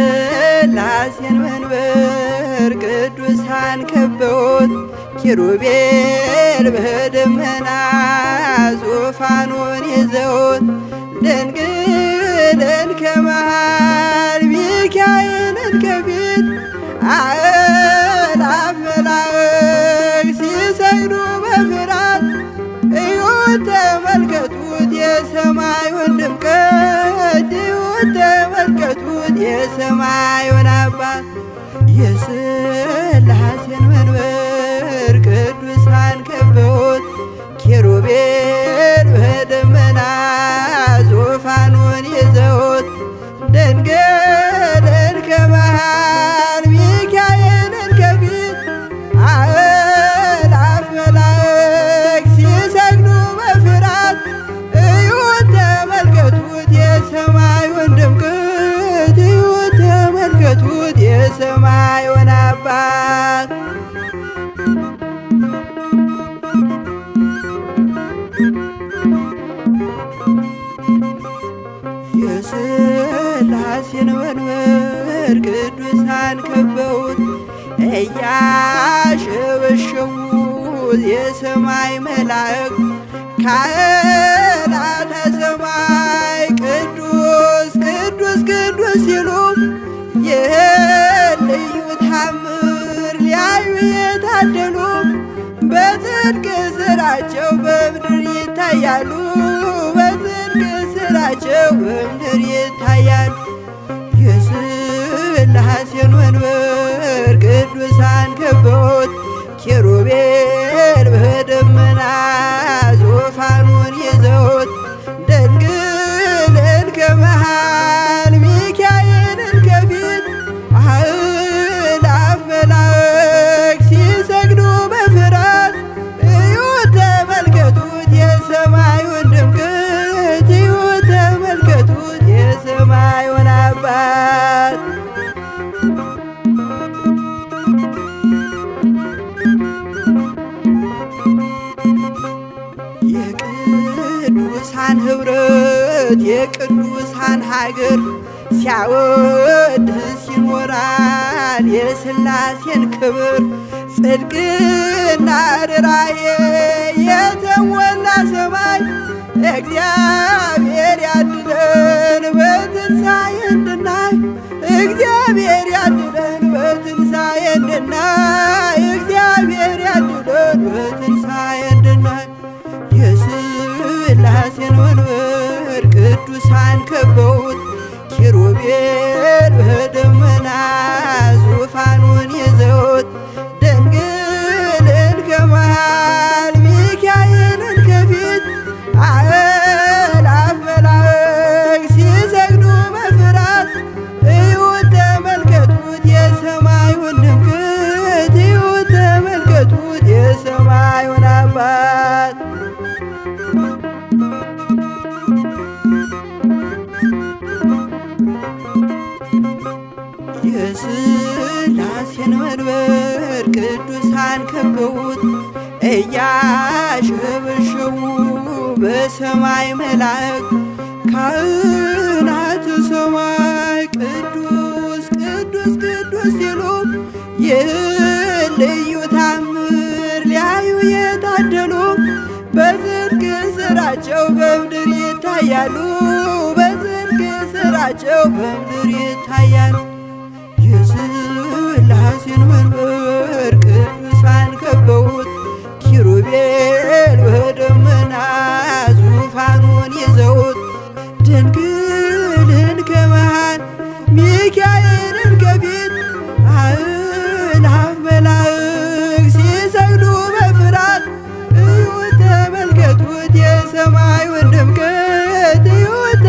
የሥላሴን መንበር ቅዱሳን ከበውት ኪሩቤል በደመና ዙፋኑን ይዘውት ድንግልን ከመሃል ሚካኤልን ከፊት አእላፍ መላእክት ሲሰግዱ በፍርሃት እዩት ተመልከቱት የሰማዩን ድምቀት እዩት ተመልከቱት የሰማዩን አባት የሥላሴን መንበር ቅዱሳን ከበውት ኪሩቤል በደመና ዙፋኑን ይዘውት ድንግልን ከመሃል ሚካኤልን ከፊት አእላፍ መላእክት ሲሰግዱ በፍርሃት እዩት ተመልከቱት የሰማዩን ድምቀት እዩት ተመልከቱት የሰማዩን አባት የሥላሴን መንበር ቅዱሳን ከበውት እያሸበሸቡት የሰማይ መላእክት ካህናተ ሰማይ ቅዱስ ቅዱስ ቅዱስ ሲሉ ይህን ልዩ ታምር ሊያዩ የታደሉ በጽድቅ ሥራቸው በምድር ይታያሉ በጽድቅ ሥራቸው በምድር ይታያሉ። የሥላሴን መንበር ቅዱሳን ከበውት ኪሩቤል በደመና ዙፋኑን ይዘውት ድንግልን ከመሃል ሚካኤልን ከፊት አእላፍ መላእክት ሲሰግዱ በፍርሃት እዩት ተመልከቱት የሰማዩን ድምቀት እዩት ተመልከቱት የሰማዩን አባት የቅዱሳን ኅብረት የቅዱሳን ሀገር ሲያወድስ ይኖራል የሥላሴን ክብር ጽድቅና ርራዬ የተሞላ ሰማይ እግዚአብሔር ያድነን በትንሣኤ እንድናይ እግዚአብሔር ያድነን በትንሣኤ እንድናይ እግዚአብሔር ያድነን በትንሣኤ እንድናይ የሥላሴን መንበር ቅዱሳን ከበውት ኪሩቤል በደመና ዙፋኑን ይዘውት ድንግልን ከመሃል ሚካኤልን ከፊት አእላፍ መላእክት ሲሰግዱ በፍርሃት እዩት ተመልከቱት የሰማዩን ድምቀት እዩት ተመልከቱት የሰማዩን አባት የሥላሴን መንበር ቅዱሳን ከበውት እያሸበሸቡ በሰማይ መላእክት ካህናተ ሰማይ ቅዱስ ቅዱስ ቅዱስ ሲሉ ይህን ልዩ ታምር ሊያዩ የታደሉ በጽድቅ ሥራቸው በምድር ይታያሉ በጽድቅ ሥራቸው በምድር ይታያሉ። የሥላሴን መንበር ቅዱሳን ከበውት ኪሩቤል በደመና ዙፋኑን ይዘውት ድንግልን ከመሃል ሚካኤልን ከፊት አእላፍ መላእክት ሲሰግዱ በፍርሃት እዩት ተመልከቱት የሰማዩን ድምቀት እዩት